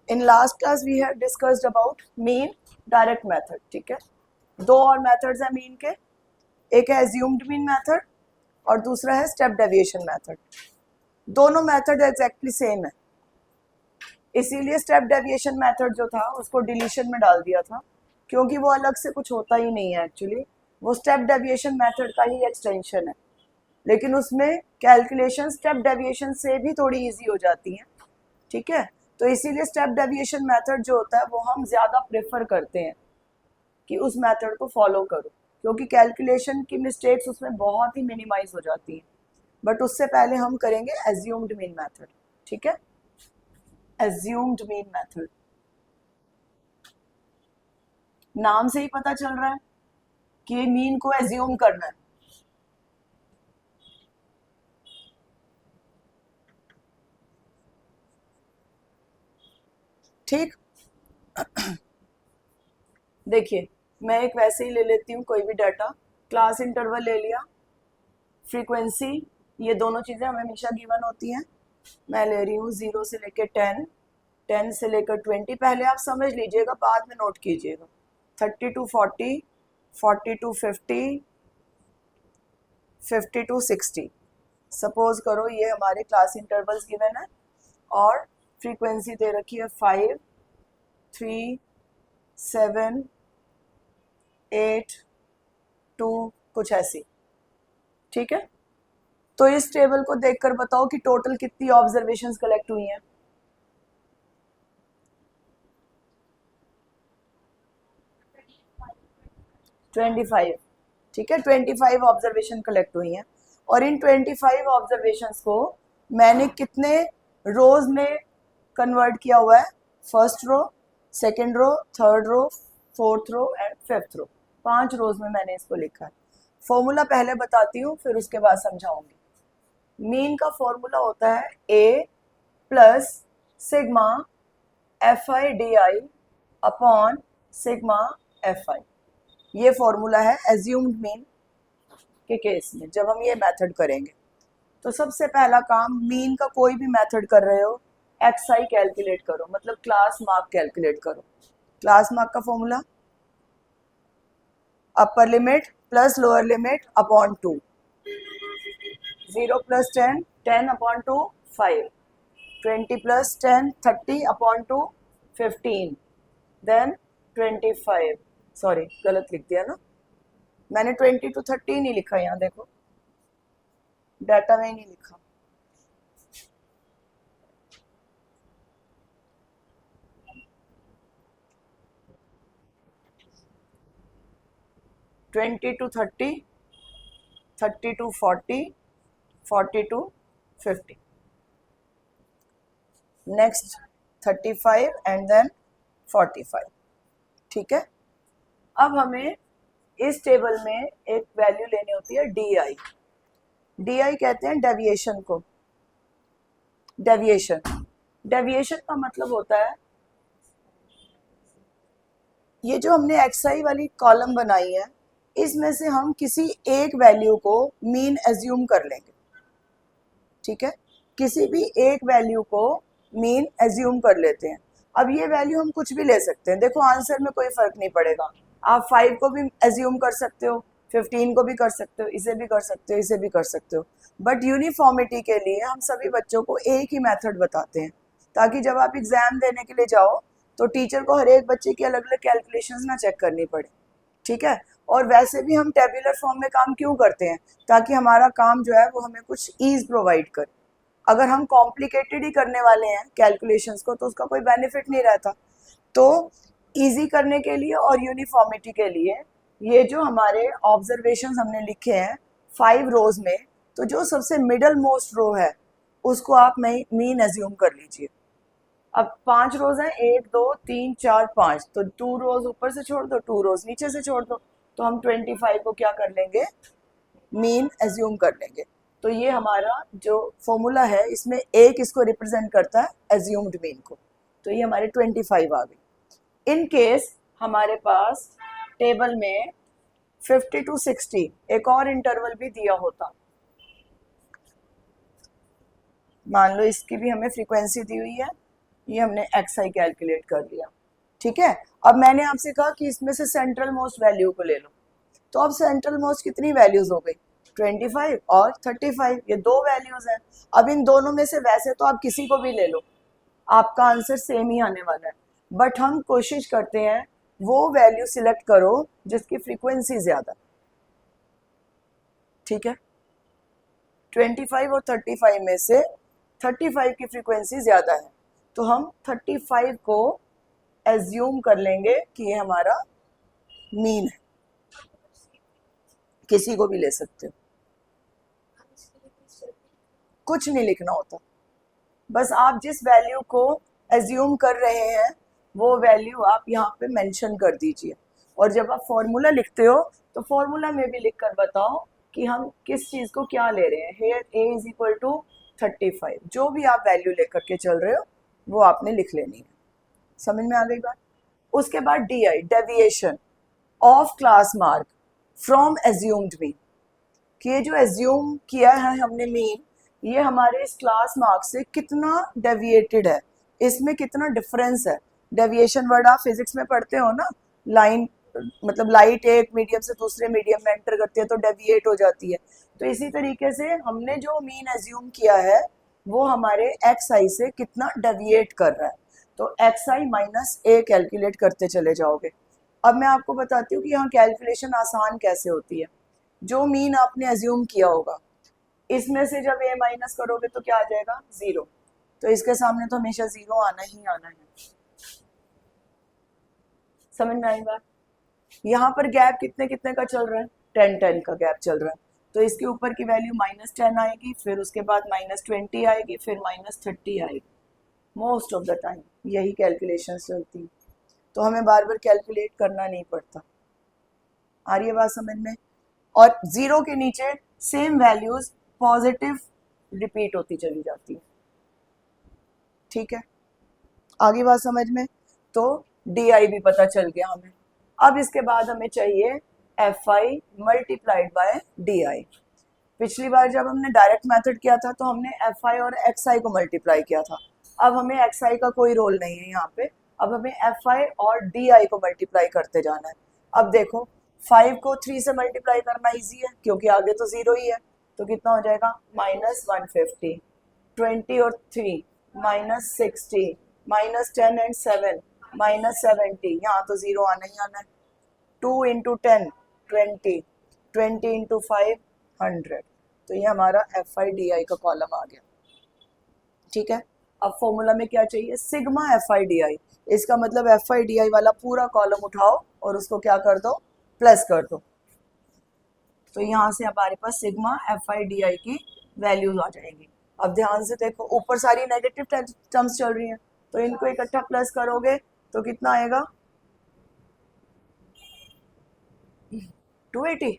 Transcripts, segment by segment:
In last class we have discussed about mean direct method. ठीक है, दो और मेथड्स हैं मीन के, एक है एज्यूम्ड मीन मेथड और दूसरा है स्टेप डेविएशन मेथड. दोनों मेथड एग्जैक्टली सेम है, इसीलिए स्टेप डेविएशन मेथड जो था उसको डिलीशन में डाल दिया था, क्योंकि वो अलग से कुछ होता ही नहीं है. एक्चुअली वो स्टेप डेविएशन मेथड का ही एक्सटेंशन है, लेकिन उसमें कैलकुलेशन स्टेप डेविएशन से भी थोड़ी इजी हो जाती है. ठीक है, तो इसीलिए स्टेप डेविएशन मेथड जो होता है वो हम ज़्यादा प्रेफर करते हैं कि उस मेथड को फॉलो करो, क्योंकि कैलकुलेशन की मिस्टेक्स उसमें बहुत ही मिनिमाइज हो जाती हैं. बट उससे पहले हम करेंगे एज्यूम्ड मीन मेथड. ठीक है, एज्यूम्ड मीन मेथड, नाम से ही पता चल रहा है कि मीन को एज्यूम करना है. ठीक, देखिए मैं एक वैसे ही ले लेती हूँ कोई भी डाटा, क्लास इंटरवल ले लिया, फ्रीक्वेंसी, ये दोनों चीज़ें हमें हमेशा गिवन होती हैं. मैं ले रही हूँ 0 से लेकर 10, 10 से लेकर 20. पहले आप समझ लीजिएगा, बाद में नोट कीजिएगा. 30 to 40, 40 to 50, 50 to 60. सपोज करो ये हमारे क्लास इंटरवल्स गिवन है और फ्रीक्वेंसी दे रखी है 5, 3, 7, 8, 2, कुछ ऐसी. ठीक है, तो इस टेबल को देखकर बताओ कि टोटल कितनी ऑब्जर्वेशंस कलेक्ट हुई हैं. 25. ठीक है, 25 ऑब्जर्वेशन कलेक्ट हुई हैं, और इन 25 ऑब्जर्वेशंस को मैंने कितने रोज में कन्वर्ट किया हुआ है? First row, second row, third row, fourth row and fifth row. 5 rows में मैंने इसको लिखा है. फॉर्मूला पहले बताती हूँ, फिर उसके बाद समझाऊंगी. मीन का फॉर्मूला होता है A plus sigma F I D I upon sigma F I. ये फॉर्मूला है एज्यूम्ड मीन के केस में. जब हम ये मेथड करेंगे तो सबसे पहला काम, मीन का कोई भी मेथड कर रहे हो, एक्स आई कैलकुलेट करो, मतलब क्लास मार्क कैलकुलेट करो. क्लास मार्क का formula upper limit plus lower limit upon 2. 0 plus 10, 10 upon 2, 5. 20 plus 10, 30 upon 2, 15. Then 25. Sorry गलत लिख दिया ना, मैंने 20 to 30 नहीं लिखा, यहाँ देखो डाटा में ही नहीं लिखा. Twenty to 30, 30 to 40, 40 to 50. Next 35 and then 45. ठीक है, अब हमें इस टेबल में एक वैल्यू लेनी होती है डी आई. डी आई कहते हैं डेविएशन को. डेविएशन, डेविएशन का मतलब होता है, ये जो हमने एक्स आई वाली कॉलम बनाई है, इसमें से हम किसी एक वैल्यू को मीन एज्यूम कर लेंगे. ठीक है, किसी भी एक वैल्यू को मीन एज्यूम कर लेते हैं. अब ये वैल्यू हम कुछ भी ले सकते हैं, देखो आंसर में कोई फर्क नहीं पड़ेगा. आप 5 को भी एज्यूम कर सकते हो, 15 को भी कर सकते हो, इसे भी कर सकते हो, इसे भी कर सकते हो. बट यूनिफॉर्मिटी के लिए हम सभी बच्चों को एक ही मेथड बताते हैं, ताकि जब आप एग्जाम देने के लिए जाओ तो टीचर को हर एक बच्चे की अलग अलग कैलकुलेशंस ना चेक करनी पड़े. ठीक है, और वैसे भी हम टेबुलर फॉर्म में काम क्यों करते हैं? ताकि हमारा काम जो है वो हमें कुछ ईज प्रोवाइड करे. अगर हम कॉम्प्लिकेटेड ही करने वाले हैं कैलकुलेशंस को तो उसका कोई बेनिफिट नहीं रहता. तो इजी करने के लिए और यूनिफॉर्मिटी के लिए ये जो हमारे ऑब्जर्वेशंस हमने लिखे हैं 5 रोज में, तो जो सबसे मिडल मोस्ट रो है उसको आप मीन एज्यूम कर लीजिए. अब 5 रोज हैं, 1 2 3 4 5, तो 2 रोज ऊपर से छोड़ दो, 2 रोज नीचे से छोड़ दो, तो हम 25 को क्या कर लेंगे? मीन एज्यूम कर लेंगे. तो ये हमारा जो फॉर्मूला है इसमें एक इसको रिप्रेजेंट करता है एज्यूम्ड मीन को. तो ये हमारे 25 आ गई. इन केस हमारे पास टेबल में 50 to 60 एक और इंटरवल भी दिया होता, मान लो इसकी भी हमें फ्रीक्वेंसी दी हुई है ये हमने एक्स आई कैलकुलेट कर लिया, ठीक है। अब मैंने आपसे कहा कि इसमें से सेंट्रल मोस्ट वैल्यू को ले लो, तो अब सेंट्रल मोस्ट कितनी वैल्यूज हो गई, 25 और 35, ये दो वैल्यूज हैं। अब इन दोनों में से वैसे तो आप किसी को भी ले लो, आपका आंसर सेम ही आने वाला है, बट हम कोशिश करते हैं वो वैल्यू सिलेक्ट करो जिसकी फ्रीक्वेंसी ज्यादा, ठीक है। 25 और 35 में से 35 की फ्रीक्वेंसी ज्यादा है, तो हम 35 को एज्यूम कर लेंगे कि ये हमारा मीन है, किसी को भी ले सकते हो, कुछ नहीं लिखना होता, बस आप जिस वैल्यू को एज्यूम कर रहे हैं वो वैल्यू आप यहाँ पे मेंशन कर दीजिए, और जब आप फॉर्मूला लिखते हो तो फॉर्मूला में भी लिख कर बताओ कि हम किस चीज को क्या ले रहे हैं। Here a is equal to 35, जो भी आप वैल्यू लेकर के चल रहे हो वो आपने लिख लेनी है। समझ में आ गई बात। उसके बाद D I, deviation of class mark from assumed mean, कि ये जो एज्यूम किया है हमने मीन, ये हमारे इस क्लास मार्क से कितना डेविएटेड है, इसमें कितना डिफरेंस है। डेविएशन वर्ड आप फिजिक्स में पढ़ते हो ना, लाइन मतलब लाइट एक मीडियम से दूसरे मीडियम में एंटर करती है तो डेविएट हो जाती है, तो इसी तरीके से हमने जो मीन एज्यूम किया है वो हमारे एक्स आई से कितना डेविएट कर रहा है, तो एक्स आई माइनस ए कैलकुलेट करते चले जाओगे। अब मैं आपको बताती हूँ कि यहाँ कैलकुलेशन आसान कैसे होती है। जो मीन आपने एज्यूम किया होगा, इसमें से जब ए माइनस करोगे तो क्या आ जाएगा, 0, तो इसके सामने तो हमेशा 0 आना ही आना है। समझ में आई बात। यहाँ पर गैप कितने कितने का चल रहा है, 10 का गैप चल रहा है, तो इसके ऊपर की वैल्यू -10 आएगी, फिर उसके बाद -20 आएगी, फिर -30 आएगी। मोस्ट ऑफ द टाइम यही कैलकुलेशन चलती है, तो हमें बार बार कैलकुलेट करना नहीं पड़ता। आ रही है बात समझ में। और 0 के नीचे सेम वैल्यूज पॉजिटिव रिपीट होती चली जाती है, ठीक है। आगे बात समझ में। तो डी आई भी पता चल गया हमें। अब इसके बाद हमें चाहिए F I multiplied by D I. पिछली बार जब हमने डायरेक्ट मेथड किया था तो हमने एफ आई और एक्स आई को मल्टीप्लाई किया था, अब हमें एक्स आई का कोई रोल नहीं है यहाँ पे, अब हमें एफ आई और डी आई को मल्टीप्लाई करते जाना है। अब देखो 5 को 3 से मल्टीप्लाई करना इजी है क्योंकि आगे तो 0 ही है, तो कितना हो जाएगा -150, 20 और 3 -60, -10 एंड 7 -70, यहाँ तो 0 आना ही आना है। 2 इंटू 10 20, 20 इंटू 5 100, तो ये हमारा एफ आई डी आई का कॉलम आ गया, ठीक है। अब फॉर्मूला में क्या चाहिए, सिग्मा एफ आई डी आई, इसका मतलब एफ आई डी आई वाला पूरा कॉलम उठाओ और उसको क्या कर दो, प्लस कर दो, तो यहाँ से हमारे पास sigma F I D I की वैल्यूज आ जाएंगी। अब ध्यान से देखो, ऊपर सारी नेगेटिव टर्म्स चल रही हैं, तो इनको इकट्ठा प्लस करोगे तो कितना आएगा, 280।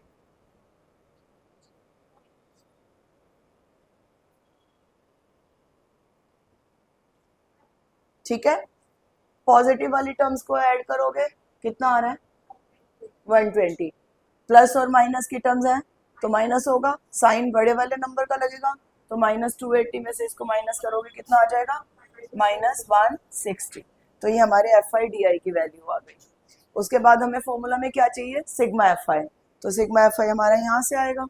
ठीक है। पॉजिटिव वाली टर्म्स को ऐड करोगे कितना आ रहा है, 120। प्लस और माइनस की टर्म्स है तो माइनस होगा, साइन बड़े वाले नंबर का लगेगा, तो -280 में से इसको माइनस करोगे कितना आ जाएगा, -160। तो ये हमारे एफ आई डी आई की वैल्यू आ गई। उसके बाद हमें फॉर्मूला में क्या चाहिए, सिग्मा एफ आई, तो सिग्मा एफ आई हमारा यहाँ से आएगा,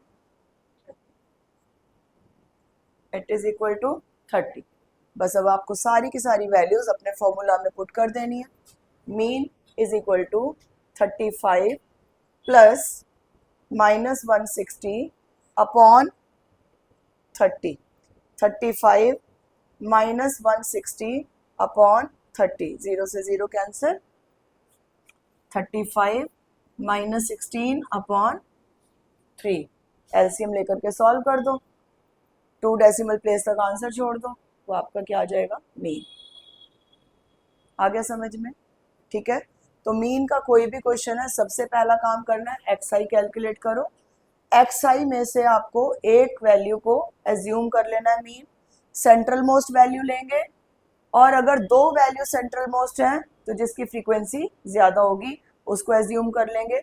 इट इज इक्वल टू 30। बस अब आपको सारी की सारी वैल्यूज अपने फॉर्मूला में पुट कर देनी है। Mean is equal to 35 plus -160 upon 30, 35 -160 upon 30, 0 से 0 कैंसिल, 35 -16 अपॉन 3, एलसीएम लेकर के सॉल्व कर दो, 2 डेसिमल प्लेस तक आंसर छोड़ दो, तो आपका क्या आ जाएगा, मीन। आ गया समझ में, ठीक है। तो मीन का कोई भी क्वेश्चन है, सबसे पहला काम करना है एक्स आई कैलकुलेट करो, एक्स आई में से आपको एक वैल्यू को एज्यूम कर लेना है मीन, सेंट्रल मोस्ट वैल्यू लेंगे, और अगर दो वैल्यू सेंट्रल मोस्ट हैं तो जिसकी फ्रीक्वेंसी ज्यादा होगी उसको एज्यूम कर लेंगे।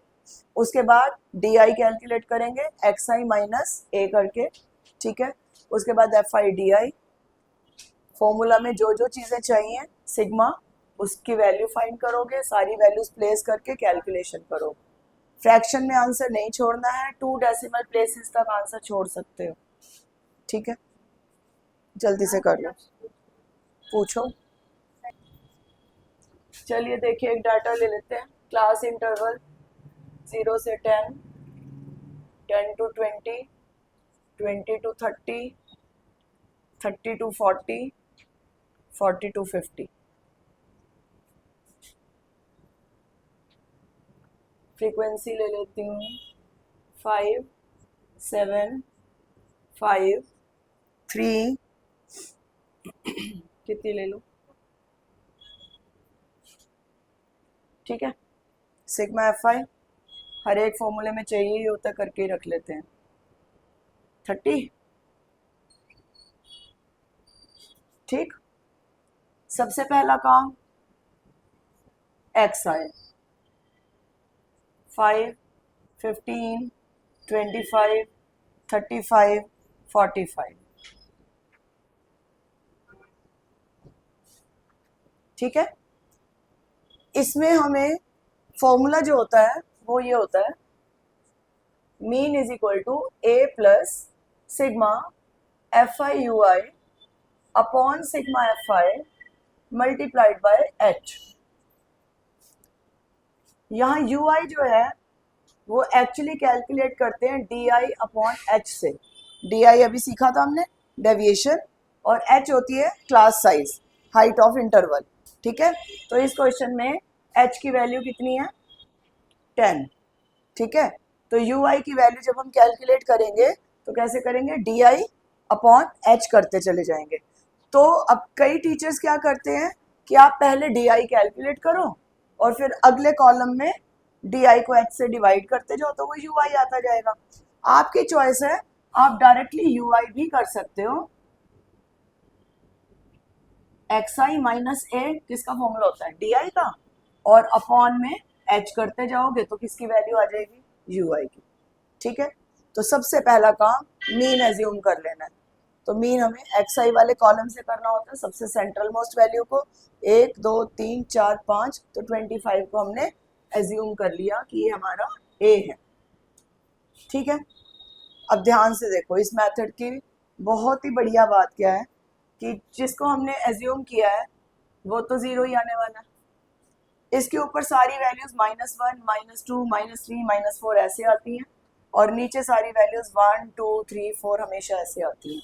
उसके बाद डी आई कैलकुलेट करेंगे एक्स आई माइनस ए करके, ठीक है। उसके बाद F I D I, formula में जो जो चीज़ें चाहिए सिग्मा उसकी वैल्यू फाइंड करोगे, सारी वैल्यूज प्लेस करके कैलकुलेशन करोगे। फ्रैक्शन में आंसर नहीं छोड़ना है, 2 डेसिमल प्लेसेस तक आंसर छोड़ सकते हो। ठीक है, जल्दी से कर लो, पूछो। चलिए देखिए एक डाटा ले लेते हैं। क्लास इंटरवल 0 से 10, 10 to 20, 20 to 30, 30 to 40, 40 to 50। Frequency ले लेती हूँ 5, 7, 5, 3, कितनी ले लो, ठीक है। सिग्मा FI हर एक फॉर्मूले में चाहिए ही होता, करके ही रख लेते हैं। 30, ठीक। सबसे पहला काम XI 5, 15, 25, 35, 45, ठीक है। इसमें हमें फॉर्मूला जो होता है वो ये होता है, mean is equal to A plus sigma FI UI upon sigma FI multiplied by H। यहाँ UI जो है वो एक्चुअली कैलकुलेट करते हैं DI अपॉन H से। DI अभी सीखा था हमने, डेविएशन, और H होती है class size, height of interval, ठीक है। तो इस क्वेश्चन में H की वैल्यू कितनी है, 10, ठीक है। तो UI की वैल्यू जब हम कैलकुलेट करेंगे तो कैसे करेंगे, DI अपॉन H करते चले जाएंगे। तो अब कई टीचर्स क्या करते हैं कि आप पहले DI कैलकुलेट करो और फिर अगले कॉलम में DI को H से डिवाइड करते जाओ तो वो UI आता जाएगा। आपकी चॉइस है, आप डायरेक्टली UI भी कर सकते हो। XI माइनस A किसका फॉर्मूला होता है, DI का, और अपॉन में H करते जाओगे तो किसकी वैल्यू आ जाएगी, UI की, ठीक है। तो सबसे पहला काम मीन एज्यूम कर लेना है। तो मीन हमें XI वाले कॉलम से करना होता है, सबसे सेंट्रल मोस्ट वैल्यू को 1, 2, 3, 4, 5, तो 25 को हमने एज्यूम कर लिया कि ये हमारा A है, ठीक है। अब ध्यान से देखो, इस मेथड की बहुत ही बढ़िया बात क्या है कि जिसको हमने एज्यूम किया है वो तो 0 ही आने वाला है। इसके ऊपर सारी वैल्यूज -1, -2, -3, -4 ऐसे आती हैं, और नीचे सारी वैल्यूज 1, 2, 3, 4 हमेशा ऐसे आती हैं,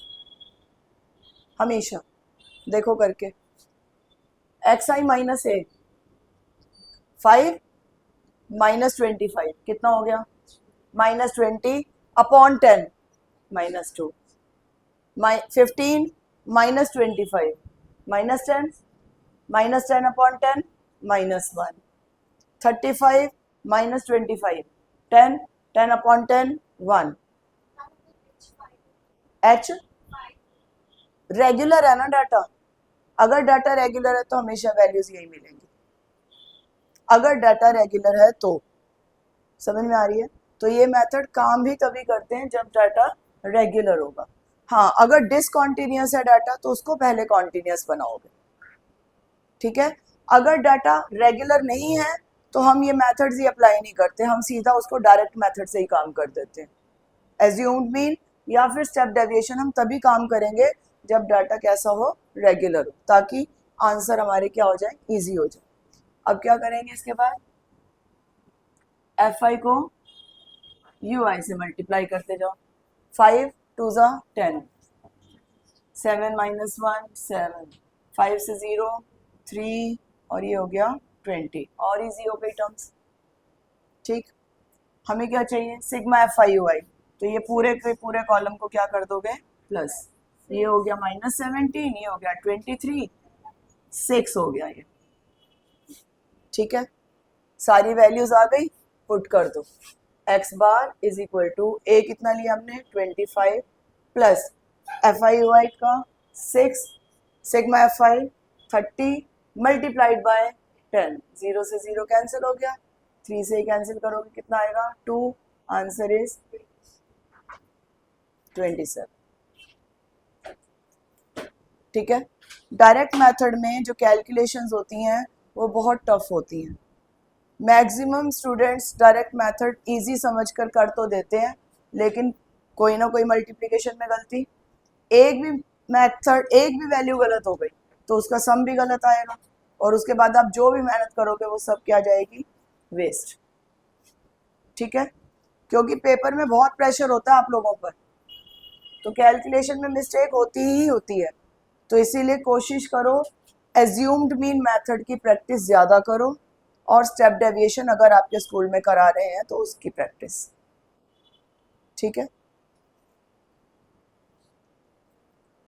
हमेशा। देखो करके, XI माइनस A 5 -25 कितना हो गया, -20 upon 10 -2, 15 -25 -10 -10 upon 10 -1, 35 -25 10 10 upon 10 1। H regular है ना डाटा, अगर डाटा रेगुलर है तो हमेशा वैल्यूज यही मिलेंगी, अगर डाटा रेगुलर है तो। समझ में आ रही है। तो ये मेथड काम भी तभी करते हैं जब डाटा रेगुलर होगा। हाँ, अगर डिसकॉन्टिन्यूस है डाटा तो उसको पहले कॉन्टिन्यूस बनाओगे, ठीक है। अगर डाटा रेगुलर नहीं है तो हम ये मेथड्स ही अप्लाई नहीं करते, हम सीधा उसको डायरेक्ट मेथड से ही काम कर देते हैं। एज्यूम्ड मीन या फिर स्टेप डेविएशन हम तभी काम करेंगे जब डाटा कैसा हो, रेगुलर हो, ताकि आंसर हमारे क्या हो जाए, इजी हो जाए। अब क्या करेंगे इसके बाद, FI को UI से मल्टीप्लाई करते जाओ, 5 2 10, 7 -1 7, 5 से 0 3, और ये हो गया 20, और इजी हो गई टर्म्स, ठीक। हमें क्या चाहिए, सिग्मा FI UI, तो ये पूरे के पूरे कॉलम को क्या कर दोगे, प्लस, ये हो गया -17, ये हो गया 23, 6 हो गया ये, ठीक है। सारी वैल्यूज आ गई, पुट कर दो। x bar is equal to A कितना लिया हमने, 25 प्लस FI UI का 6, सिग्मा FI 30 मल्टीप्लाइड बाय 10, 0 से 0 कैंसिल हो गया, 3 से कैंसिल करोगे कितना आएगा, 2, आंसर इज 27। ठीक है। डायरेक्ट मेथड में जो कैलकुलेशंस होती हैं वो बहुत टफ होती हैं। Maximum students direct method easy समझकर कर तो देते हैं, लेकिन कोई ना कोई मल्टीप्लिकेशन में गलती, एक भी मेथड, एक भी वैल्यू गलत हो गई तो उसका सम भी गलत आएगा, और उसके बाद आप जो भी मेहनत करोगे वो सब क्या जाएगी, वेस्ट। ठीक है, क्योंकि पेपर में बहुत प्रेशर होता है आप लोगों पर, तो कैलकुलेशन में मिस्टेक होती ही होती है। तो इसीलिए कोशिश करो एज्यूम्ड मीन मेथड की प्रैक्टिस ज़्यादा करो, और स्टेप डेविएशन अगर आपके स्कूल में करा रहे हैं तो उसकी प्रैक्टिस। ठीक है।